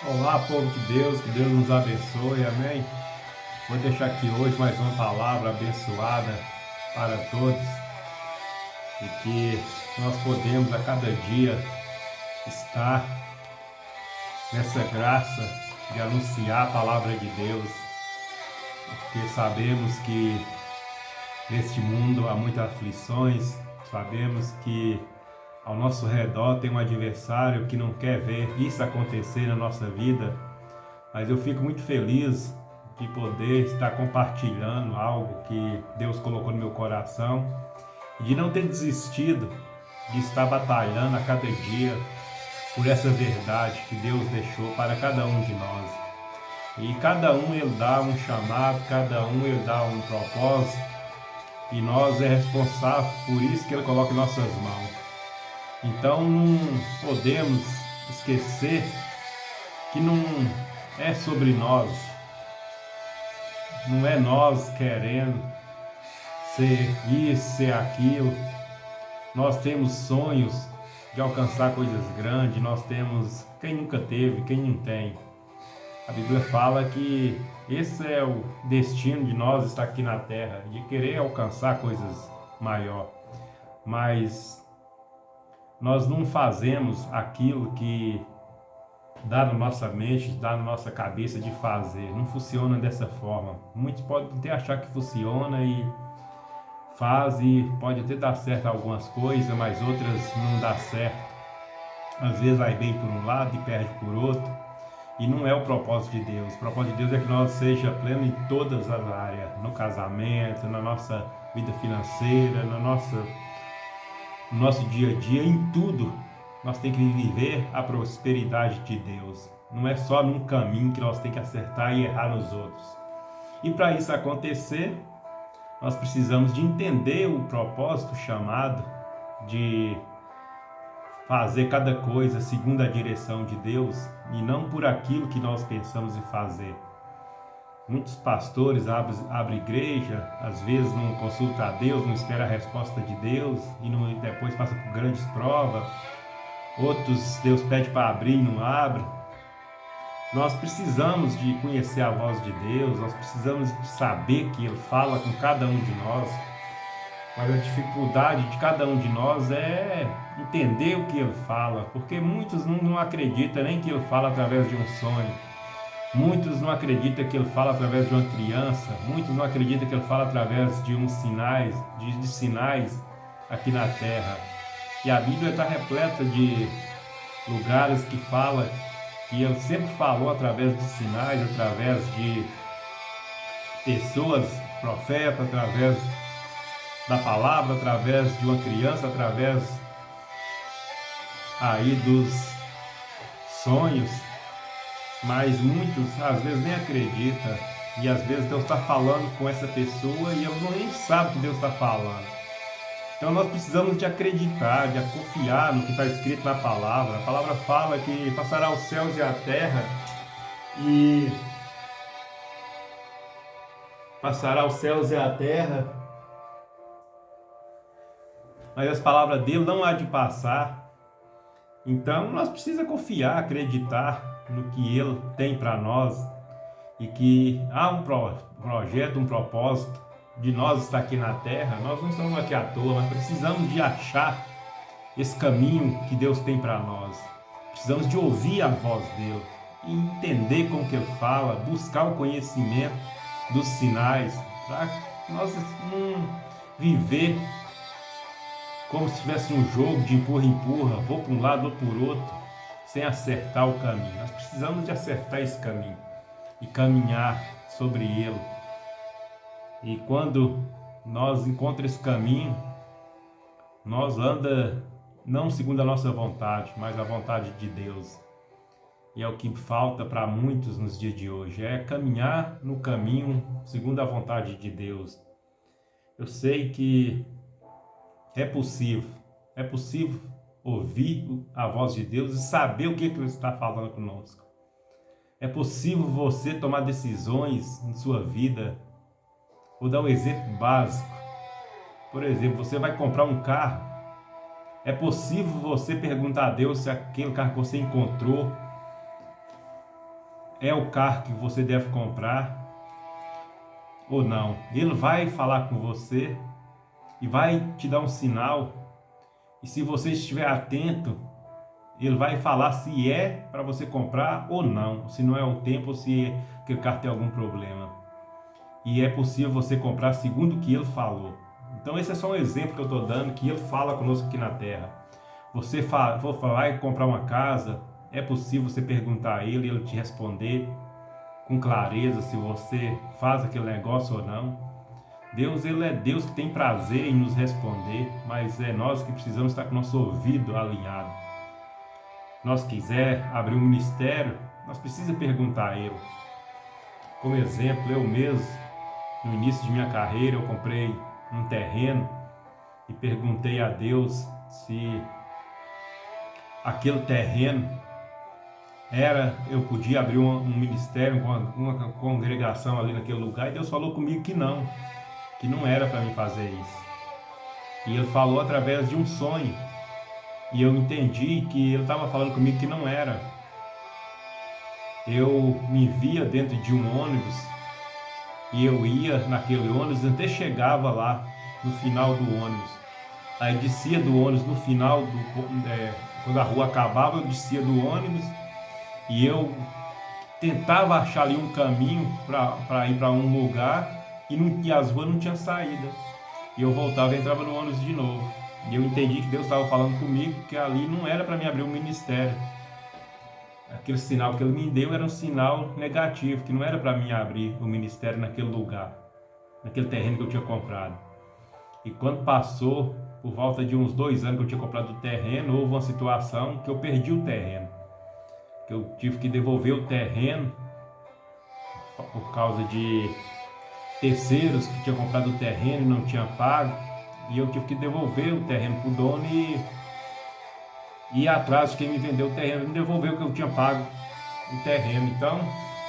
Olá, povo de Deus, que Deus nos abençoe, amém? Vou deixar aqui hoje mais uma palavra abençoada para todos e que nós podemos a cada dia estar nessa graça de anunciar a palavra de Deus, porque sabemos que neste mundo há muitas aflições, sabemos que ao nosso redor tem um adversário que não quer ver isso acontecer na nossa vida. Mas eu fico muito feliz de poder estar compartilhando algo que Deus colocou no meu coração e de não ter desistido de estar batalhando a cada dia por essa verdade que Deus deixou para cada um de nós. E cada um ele dá um chamado, cada um ele dá um propósito e nós é responsável por isso que ele coloca em nossas mãos. Então não podemos esquecer que não é sobre nós, não é nós querendo ser isso, ser aquilo. Nós temos sonhos de alcançar coisas grandes, nós temos, quem nunca teve, quem não tem. A Bíblia fala que esse é o destino de nós estar aqui na terra, de querer alcançar coisas maior. Mas nós não fazemos aquilo que dá na nossa mente, dá na nossa cabeça de fazer. Não funciona dessa forma. Muitos podem até achar que funciona e faz e pode até dar certo algumas coisas, mas outras não dá certo. Às vezes vai bem por um lado e perde por outro. E não é o propósito de Deus. O propósito de Deus é que nós seja pleno em todas as áreas, no casamento, na nossa vida financeira, no nosso dia a dia, em tudo. Nós temos que viver a prosperidade de Deus. Não é só num caminho que nós temos que acertar e errar nos outros. E para isso acontecer, nós precisamos de entender o propósito, o chamado de fazer cada coisa segundo a direção de Deus e não por aquilo que nós pensamos em fazer. Muitos pastores abrem igreja, às vezes não consulta a Deus, não espera a resposta de Deus e depois passa por grandes provas. Outros Deus pede para abrir e não abre. Nós precisamos de conhecer a voz de Deus, nós precisamos de saber que Ele fala com cada um de nós. Mas a dificuldade de cada um de nós é entender o que Ele fala, porque muitos não acreditam nem que Ele fala através de um sonho. Muitos não acreditam que Ele fala através de uma criança. Muitos não acreditam que Ele fala através de uns sinais, de sinais aqui na terra. E a Bíblia está repleta de lugares que fala que Ele sempre falou através de sinais, através de pessoas, profetas, através da palavra, através de uma criança, através aí dos sonhos. Mas muitos às vezes nem acreditam e às vezes Deus está falando com essa pessoa e eles nem sabem que Deus está falando. Então nós precisamos de acreditar, de confiar no que está escrito na palavra. A palavra fala que passará os céus e a terra e passará os céus e a terra, mas as palavras dele não há de passar. Então nós precisamos confiar, acreditar no que ele tem para nós e que há um projeto, um propósito de nós estar aqui na terra. Nós não estamos aqui à toa, mas precisamos de achar esse caminho que Deus tem para nós. Precisamos de ouvir a voz dele e entender como que ele fala, buscar o conhecimento dos sinais, para nós não viver como se tivesse um jogo de empurra-empurra, vou para um lado, vou por outro, sem acertar o caminho. Nós precisamos de acertar esse caminho e caminhar sobre ele. E quando nós encontramos esse caminho, nós anda não segundo a nossa vontade, mas a vontade de Deus. E é o que falta para muitos nos dias de hoje, é caminhar no caminho segundo a vontade de Deus. Eu sei que é possível ouvir a voz de Deus e saber o que Ele está falando conosco. É possível você tomar decisões em sua vida. Vou dar um exemplo básico. Por exemplo, você vai comprar um carro. É possível você perguntar a Deus se aquele carro que você encontrou é o carro que você deve comprar ou não. Ele vai falar com você e vai te dar um sinal. E se você estiver atento, ele vai falar se é para você comprar ou não, se não é o tempo ou se aquele carro tem algum problema. E é possível você comprar segundo o que ele falou. Então esse é só um exemplo que eu estou dando, que ele fala conosco aqui na terra. Você vai comprar uma casa, é possível você perguntar a ele e ele te responder com clareza se você faz aquele negócio ou não. Deus, ele é Deus que tem prazer em nos responder, mas é nós que precisamos estar com o nosso ouvido alinhado. Nós quiser abrir um ministério, nós precisamos perguntar a ele. Como exemplo, eu mesmo, no início de minha carreira, eu comprei um terreno e perguntei a Deus se aquele terreno eu podia abrir um ministério, uma congregação ali naquele lugar, e Deus falou comigo que não era para mim fazer isso. E ele falou através de um sonho, e eu entendi que ele estava falando comigo que não era. Eu me via dentro de um ônibus, e eu ia naquele ônibus, até chegava lá no final do ônibus. Aí descia do ônibus no final, quando a rua acabava, eu descia do ônibus e eu tentava achar ali um caminho para ir para um lugar e as ruas não tinham saída. E eu voltava e entrava no ônibus de novo. E eu entendi que Deus estava falando comigo que ali não era para mim abrir um ministério. Aquele sinal que ele me deu era um sinal negativo, que não era para mim abrir o ministério naquele lugar, naquele terreno que eu tinha comprado. E quando passou, por volta de uns 2 anos que eu tinha comprado o terreno, houve uma situação que eu perdi o terreno. Que eu tive que devolver o terreno por causa de terceiros que tinham comprado o terreno e não tinham pago. E eu tive que devolver o terreno para o dono e ir atrás de quem me vendeu o terreno, me devolveu o que eu tinha pago o terreno. Então,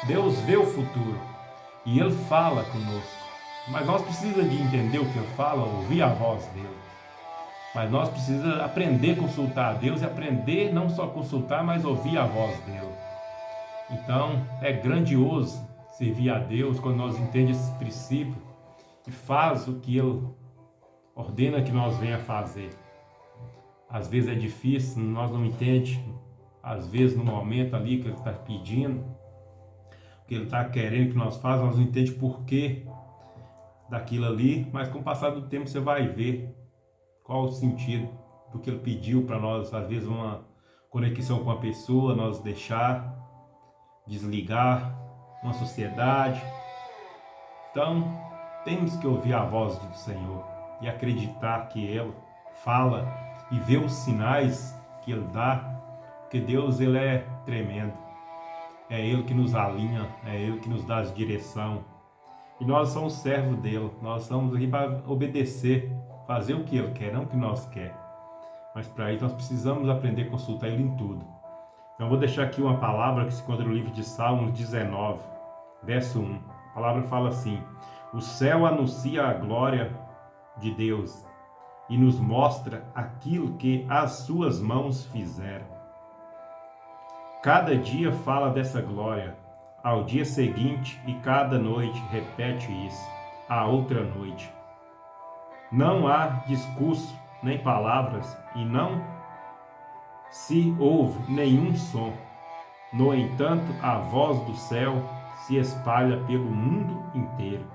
Deus vê o futuro e Ele fala conosco. Mas nós precisamos de entender o que Ele fala, ouvir a voz dEle. Mas nós precisamos aprender a consultar a Deus e aprender não só consultar, mas ouvir a voz dEle. Então, é grandioso servir a Deus quando nós entendemos esse princípio e faz o que Ele ordena que nós venha fazer. Às vezes é difícil, nós não entendemos, às vezes no momento ali que Ele está pedindo, o que Ele está querendo que nós façamos, nós não entendemos por quê daquilo ali, mas com o passar do tempo você vai ver qual o sentido do que Ele pediu para nós. Às vezes uma conexão com a pessoa, nós deixar, desligar, uma sociedade. Então, temos que ouvir a voz do Senhor e acreditar que Ele fala e ver os sinais que Ele dá, porque Deus, Ele é tremendo. É Ele que nos alinha, é Ele que nos dá a direção. E nós somos servos dEle, nós estamos aqui para obedecer, fazer o que Ele quer, não o que nós quer. Mas para isso nós precisamos aprender a consultar Ele em tudo. Então eu vou deixar aqui uma palavra que se encontra no livro de Salmos 19, verso 1. A palavra fala assim: o céu anuncia a glória de Deus e nos mostra aquilo que as suas mãos fizeram. Cada dia fala dessa glória, ao dia seguinte, e cada noite repete isso, a outra noite. Não há discurso, nem palavras, e não se ouve nenhum som. No entanto, a voz do céu se espalha pelo mundo inteiro,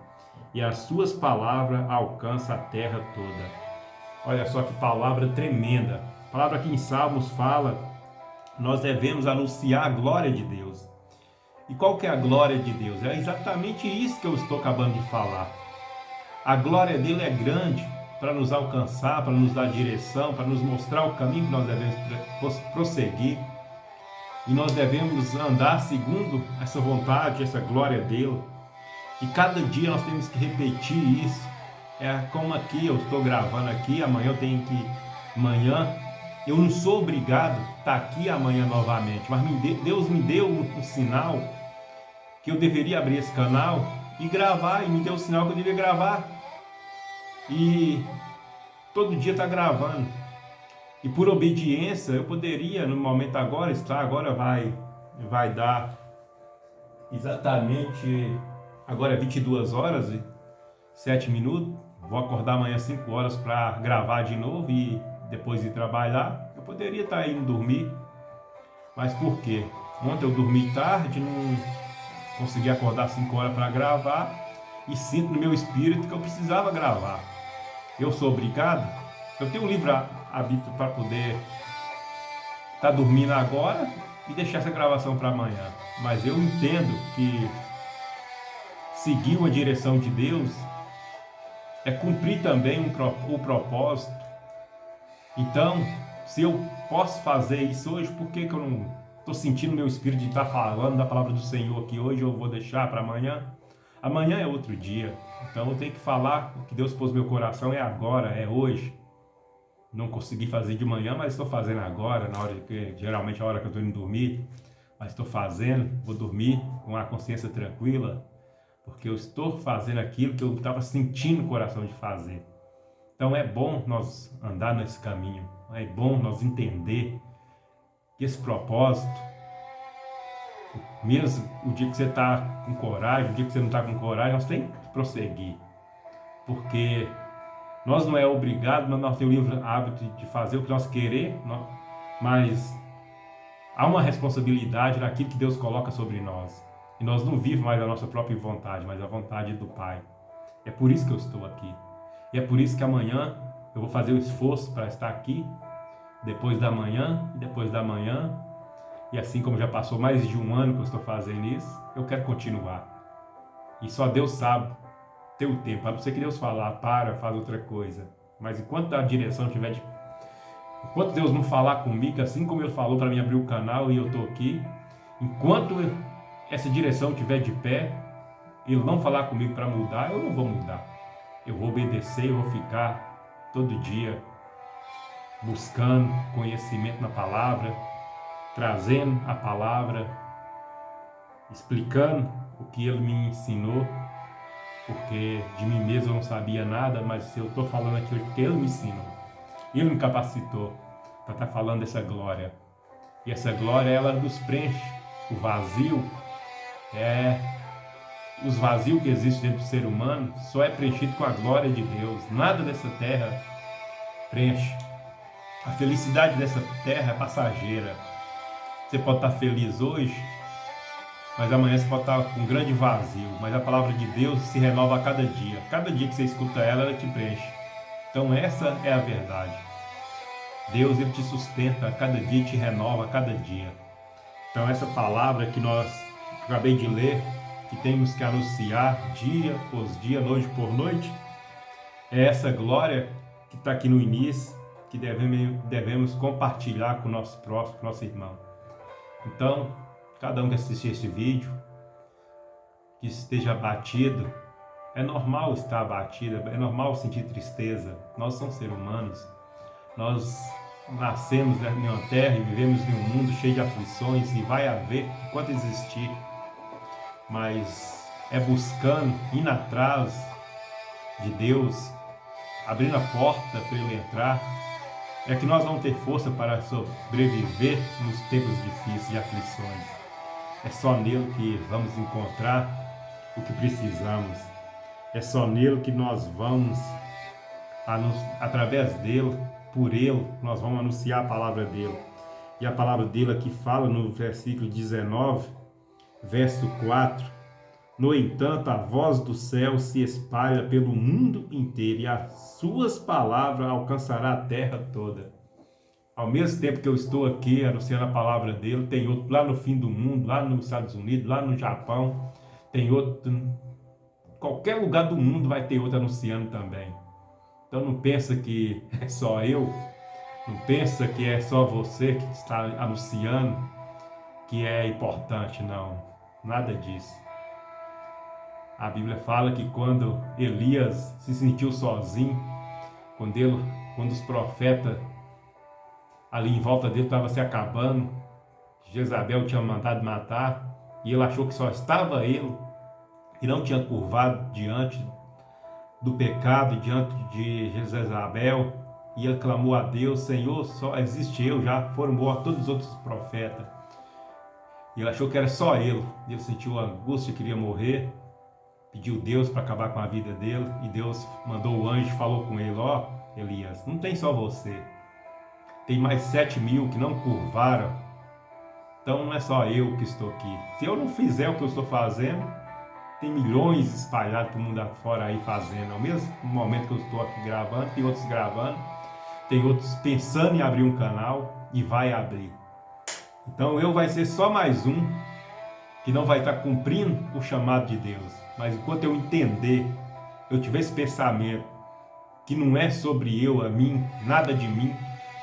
e as suas palavras alcançam a terra toda. Olha só que palavra tremenda. A palavra que em Salmos fala, nós devemos anunciar a glória de Deus. E qual que é a glória de Deus? É exatamente isso que eu estou acabando de falar. A glória dele é grande para nos alcançar, para nos dar direção, para nos mostrar o caminho que nós devemos prosseguir. E nós devemos andar segundo essa vontade, essa glória dele. E cada dia nós temos que repetir isso. É como aqui, eu estou gravando aqui, amanhã eu tenho que... Amanhã, eu não sou obrigado a estar aqui amanhã novamente, mas Deus me deu um sinal que eu deveria abrir esse canal e gravar, e me deu o sinal que eu deveria gravar. E todo dia está gravando. E por obediência, eu poderia, no momento agora, vai dar Exatamente, agora é 22 horas e 7 minutos. Vou acordar amanhã às 5 horas para gravar de novo e depois ir trabalhar. Eu poderia estar indo dormir, mas por quê? Ontem eu dormi tarde, não consegui acordar às 5 horas para gravar e sinto no meu espírito que eu precisava gravar. Eu sou obrigado? Eu tenho um livre-arbítrio para poder estar dormindo agora e deixar essa gravação para amanhã. Mas eu entendo que seguir uma direção de Deus é cumprir também o propósito. Então, se eu posso fazer isso hoje, por que eu não estou sentindo meu espírito de estar falando da palavra do Senhor aqui hoje? Eu vou deixar para amanhã? Amanhã é outro dia. Então eu tenho que falar o que Deus pôs no meu coração é agora, é hoje. Não consegui fazer de manhã, mas estou fazendo agora, na hora que geralmente é a hora que eu estou indo dormir. Mas estou fazendo, vou dormir com a consciência tranquila, porque eu estou fazendo aquilo que eu estava sentindo no coração de fazer. Então é bom nós andar nesse caminho, é bom nós entender que esse propósito, mesmo o dia que você está com coragem, o dia que você não está com coragem, nós temos que prosseguir, porque nós não é obrigado, mas nós temos o livre hábito de fazer o que nós queremos, mas há uma responsabilidade naquilo que Deus coloca sobre nós. E nós não vivemos mais a nossa própria vontade, mas a vontade do Pai. É por isso que eu estou aqui. E é por isso que amanhã eu vou fazer o esforço para estar aqui, depois da manhã, e depois da manhã. E assim como já passou mais de um ano que eu estou fazendo isso, eu quero continuar. E só Deus sabe ter o tempo. A não ser que Deus falar, faz outra coisa. Mas enquanto a direção tiver de... Enquanto Deus não falar comigo, assim como Ele falou para mim abrir o canal e eu estou aqui, enquanto essa direção estiver de pé, Ele não falar comigo para mudar, eu não vou mudar. Eu vou obedecer, eu vou ficar todo dia buscando conhecimento na palavra, trazendo a palavra, explicando o que Ele me ensinou, porque de mim mesmo eu não sabia nada, mas se eu estou falando aqui hoje porque Ele me ensinou, Ele me capacitou para estar falando dessa glória. E essa glória, ela nos preenche. O vazio os vazios que existem dentro do ser humano só é preenchido com a glória de Deus. Nada dessa terra preenche. A felicidade dessa terra é passageira. Você pode estar feliz hoje, mas amanhã você pode estar com um grande vazio. Mas a palavra de Deus se renova a cada dia. Cada dia que você escuta ela, ela te preenche. Então essa é a verdade. Deus, Ele te sustenta a cada dia e te renova a cada dia. Então essa palavra que acabei de ler, que temos que anunciar dia após dia, noite por noite, é essa glória que está aqui no início, que devemos compartilhar com o nosso próximo, com o nosso irmão. Então, cada um que assistir esse vídeo, que esteja abatido, é normal estar abatido, é normal sentir tristeza. Nós somos seres humanos, nós nascemos em uma terra e vivemos em um mundo cheio de aflições e vai haver enquanto existir. Mas é buscando, indo atrás de Deus, abrindo a porta para Ele entrar, é que nós vamos ter força para sobreviver nos tempos difíceis de aflições. É só nele que vamos encontrar o que precisamos. É só nele que nós vamos, através dele, por ele, nós vamos anunciar a palavra dele. E a palavra dele aqui fala no versículo 19, verso 4: no entanto, a voz do céu se espalha pelo mundo inteiro e as suas palavras alcançará a terra toda. Ao mesmo tempo que eu estou aqui anunciando a palavra dele, tem outro lá no fim do mundo, lá nos Estados Unidos, lá no Japão, tem outro, qualquer lugar do mundo vai ter outro anunciando também. Então não pensa que é só eu, não pensa que é só você que está anunciando que é importante, não, nada disso. A Bíblia fala que quando Elias se sentiu sozinho, quando os profetas ali em volta dele estavam se acabando, Jezabel tinha mandado matar, e ele achou que só estava ele, e não tinha curvado diante do pecado, diante de Jezabel, e ele clamou a Deus: Senhor, só existe eu, já foram mortos todos os outros profetas. E ele achou que era só ele. Ele sentiu angústia, queria morrer. Pediu Deus para acabar com a vida dele. E Deus mandou o anjo e falou com ele: ó, Elias, não tem só você. Tem mais 7.000 que não curvaram. Então não é só eu que estou aqui. Se eu não fizer o que eu estou fazendo, tem milhões espalhados para o mundo afora aí fazendo. Ao mesmo momento que eu estou aqui gravando, tem outros gravando. Tem outros pensando em abrir um canal e vai abrir. Então eu vai ser só mais um que não vai estar cumprindo o chamado de Deus. Mas enquanto eu entender, eu tiver esse pensamento que não é sobre eu, a mim, nada de mim,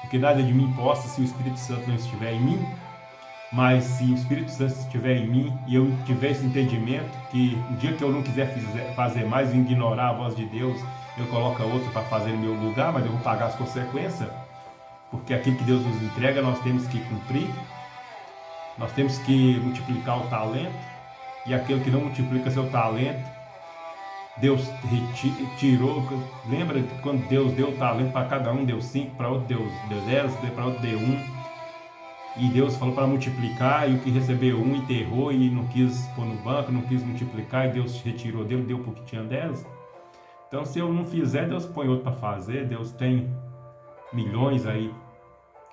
porque nada de mim possa se o Espírito Santo não estiver em mim, mas se o Espírito Santo estiver em mim e eu tiver esse entendimento que o dia que eu não quiser fazer mais e ignorar a voz de Deus, eu coloco outro para fazer no meu lugar, mas eu vou pagar as consequências, porque aquilo que Deus nos entrega nós temos que cumprir. Nós temos que multiplicar o talento, e aquele que não multiplica seu talento, Deus tirou. Lembra que quando Deus deu o talento para cada um, deu 5, para outro deu 10, para outro deu 1. E Deus falou para multiplicar, e o que recebeu 1 enterrou e não quis pôr no banco, não quis multiplicar, e Deus retirou dele, deu porque tinha 10. Então se eu não fizer, Deus põe outro para fazer. Deus tem milhões aí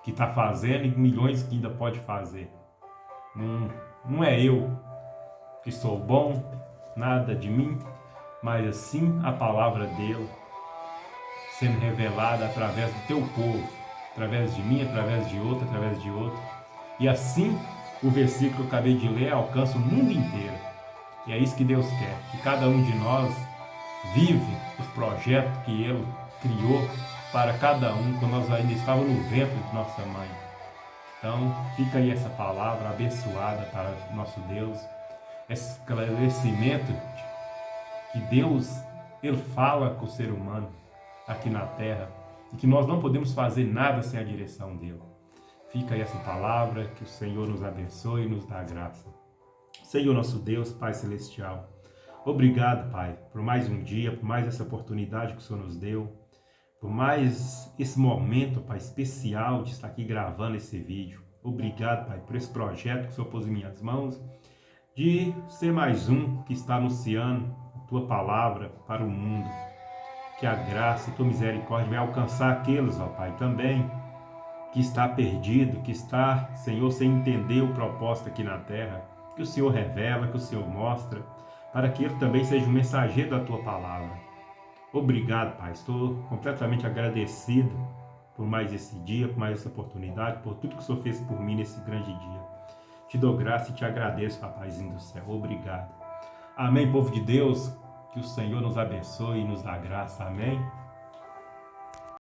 que está fazendo e milhões que ainda pode fazer. Não é eu que sou bom, nada de mim, mas assim a palavra dele sendo revelada através do teu povo, através de mim, através de outro, através de outro. E assim o versículo que eu acabei de ler alcança o mundo inteiro. E é isso que Deus quer, que cada um de nós vive os projetos que ele criou para cada um quando nós ainda estávamos no ventre de nossa mãe. Então, fica aí essa palavra abençoada para nosso Deus, esse esclarecimento que Deus, ele fala com o ser humano aqui na terra e que nós não podemos fazer nada sem a direção dele. Fica aí essa palavra, que o Senhor nos abençoe e nos dá graça. Senhor nosso Deus, Pai Celestial, obrigado, Pai, por mais um dia, por mais essa oportunidade que o Senhor nos deu, por mais esse momento, Pai, especial de estar aqui gravando esse vídeo. Obrigado, Pai, por esse projeto que o Senhor pôs em minhas mãos, de ser mais um que está anunciando a Tua palavra para o mundo. Que a graça e a Tua misericórdia vai alcançar aqueles, ó Pai, também, que está perdido, que está, Senhor, sem entender o propósito aqui na terra, que o Senhor revela, que o Senhor mostra, para que ele também seja um mensageiro da Tua palavra. Obrigado, Pai. Estou completamente agradecido por mais esse dia, por mais essa oportunidade, por tudo que o Senhor fez por mim nesse grande dia. Te dou graça e te agradeço, Papaizinho do céu. Obrigado. Amém, povo de Deus. Que o Senhor nos abençoe e nos dá graça. Amém.